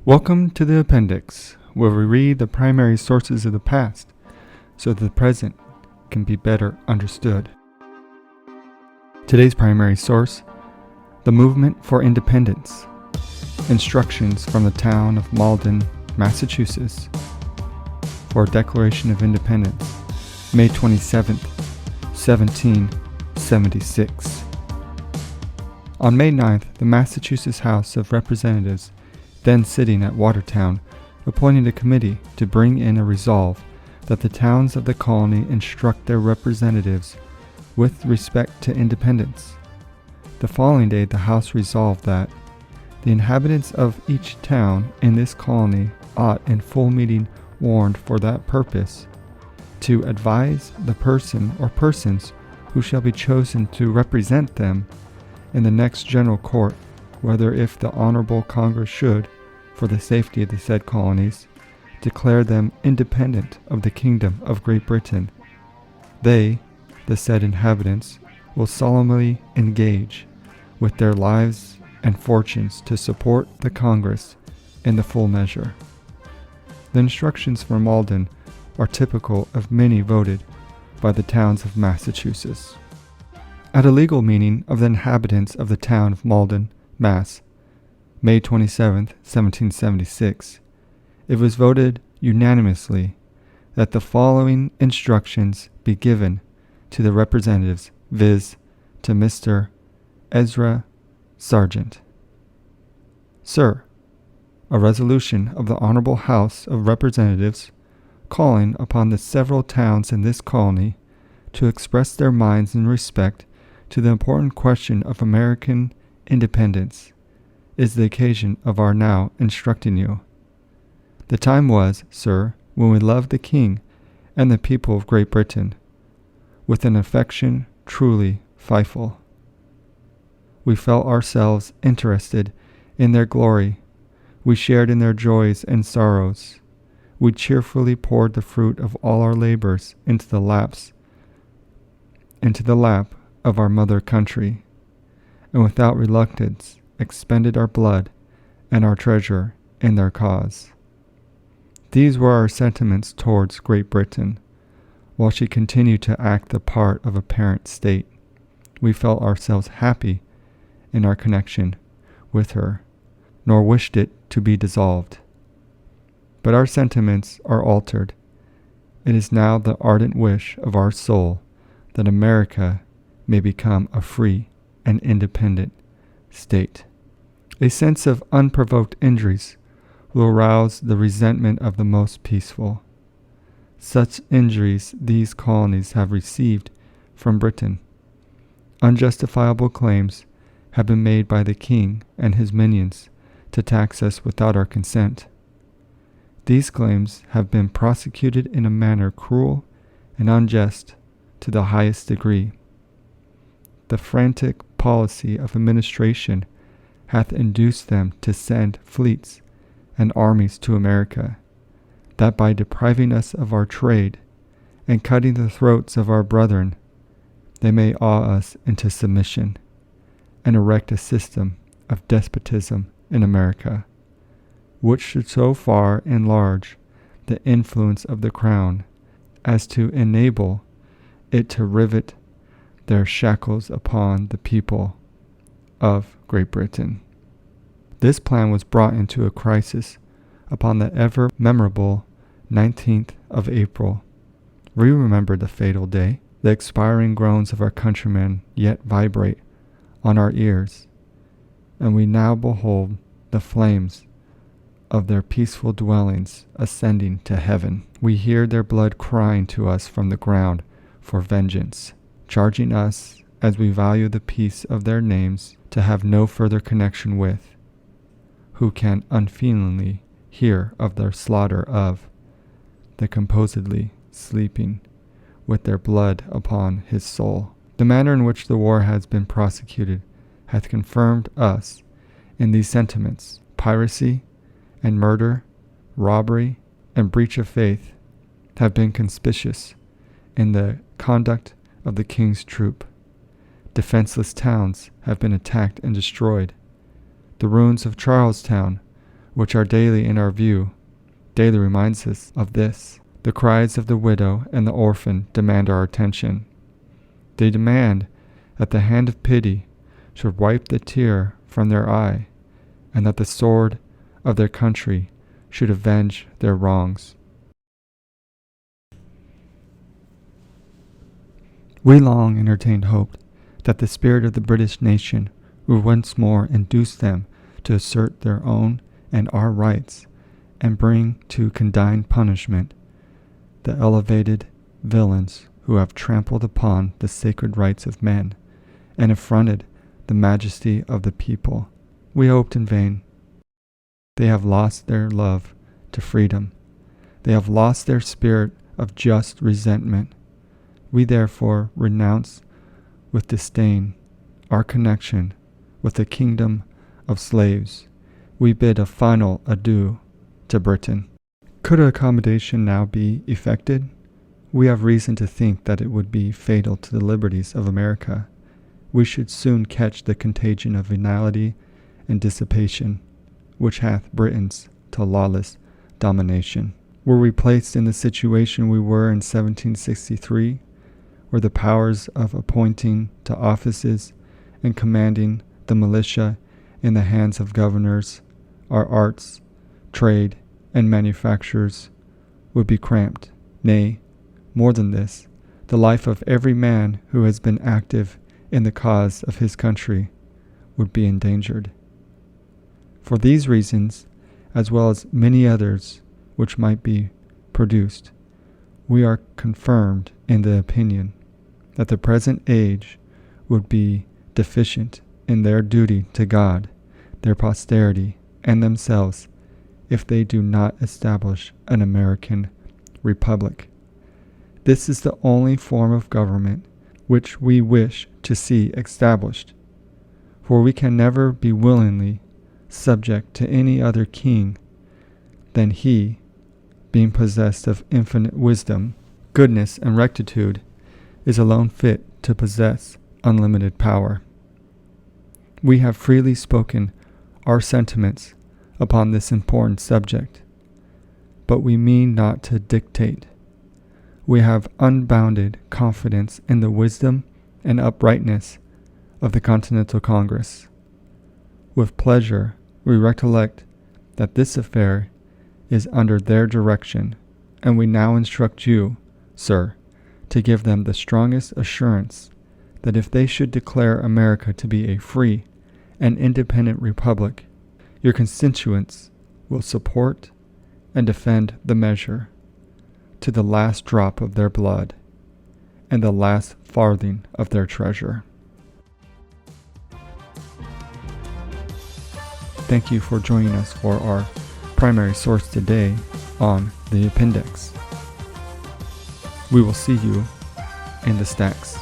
Welcome to the appendix, where we read the primary sources of the past so that the present can be better understood. Today's primary source, the Movement for Independence, instructions from the Town of Malden, Massachusetts, for a Declaration of Independence, May 27, 1776. On May 9th, the Massachusetts House of Representatives, then sitting at Watertown, appointed a committee to bring in a resolve that the towns of the colony instruct their representatives with respect to independence. The following day, the House resolved that the inhabitants of each town in this colony ought, in full meeting warned for that purpose, to advise the person or persons who shall be chosen to represent them in the next general court, whether if the Honorable Congress should, for the safety of the said colonies, declare them independent of the Kingdom of Great Britain, they, the said inhabitants, will solemnly engage with their lives and fortunes to support the Congress in the full measure. The instructions for Malden are typical of many voted by the towns of Massachusetts. At a legal meeting of the inhabitants of the town of Malden, Mass., May 27, 1776, it was voted unanimously that the following instructions be given to the representatives, viz., to Mr. Ezra Sargent. Sir, a resolution of the Honorable House of Representatives calling upon the several towns in this colony to express their minds in respect to the important question of American independence is the occasion of our now instructing you. The time was, sir, when we loved the King and the people of Great Britain with an affection truly filial. We felt ourselves interested in their glory. We shared in their joys and sorrows. We cheerfully poured the fruit of all our labors into the lap of our mother country, and without reluctance expended our blood and our treasure in their cause. These were our sentiments towards Great Britain, while she continued to act the part of a parent state. We felt ourselves happy in our connection with her, nor wished it to be dissolved. But our sentiments are altered. It is now the ardent wish of our soul that America may become a free and independent state. A sense of unprovoked injuries will arouse the resentment of the most peaceful. Such injuries these colonies have received from Britain. Unjustifiable claims have been made by the King and his minions to tax us without our consent. These claims have been prosecuted in a manner cruel and unjust to the highest degree. The frantic policy of administration hath induced them to send fleets and armies to America, that by depriving us of our trade and cutting the throats of our brethren, they may awe us into submission and erect a system of despotism in America, which should so far enlarge the influence of the crown as to enable it to rivet their shackles upon the people of Great Britain. This plan was brought into a crisis upon the ever memorable 19th of April. We remember the fatal day. The expiring groans of our countrymen yet vibrate on our ears, and we now behold the flames of their peaceful dwellings ascending to heaven. We hear their blood crying to us from the ground for vengeance, charging us, as we value the peace of their names, to have no further connection with, who can unfeelingly hear of their slaughter of the composedly sleeping with their blood upon his soul. The manner in which the war has been prosecuted hath confirmed us in these sentiments. Piracy and murder, robbery and breach of faith have been conspicuous in the conduct of the King's troop. Defenseless towns have been attacked and destroyed. The ruins of Charlestown which are daily in our view, daily reminds us of this. The cries of the widow and the orphan demand our attention. They demand that the hand of pity should wipe the tear from their eye, and that the sword of their country should avenge their wrongs. We long entertained hope that the spirit of the British nation would once more induce them to assert their own and our rights, and bring to condign punishment the elevated villains who have trampled upon the sacred rights of men and affronted the majesty of the people. We hoped in vain. They have lost their love to freedom. They have lost their spirit of just resentment. We therefore renounce with disdain our connection with the kingdom of slaves. We bid a final adieu to Britain. Could accommodation now be effected? We have reason to think that it would be fatal to the liberties of America. We should soon catch the contagion of venality and dissipation, which hath Britons to lawless domination. Were we placed in the situation we were in 1763, where the powers of appointing to offices and commanding the militia in the hands of governors, our arts, trade, and manufactures would be cramped. Nay, more than this, the life of every man who has been active in the cause of his country would be endangered. For these reasons, as well as many others which might be produced, we are confirmed in the opinion that the present age would be deficient in their duty to God, their posterity, and themselves, if they do not establish an American republic. This is the only form of government which we wish to see established, for we can never be willingly subject to any other king than he, being possessed of infinite wisdom, goodness, and rectitude, is alone fit to possess unlimited power. We have freely spoken our sentiments upon this important subject, but we mean not to dictate. We have unbounded confidence in the wisdom and uprightness of the Continental Congress. With pleasure, we recollect that this affair is under their direction, and we now instruct you, sir, to give them the strongest assurance that if they should declare America to be a free and independent republic, your constituents will support and defend the measure to the last drop of their blood and the last farthing of their treasure. Thank you for joining us for our primary source today on the appendix. We will see you in the stacks.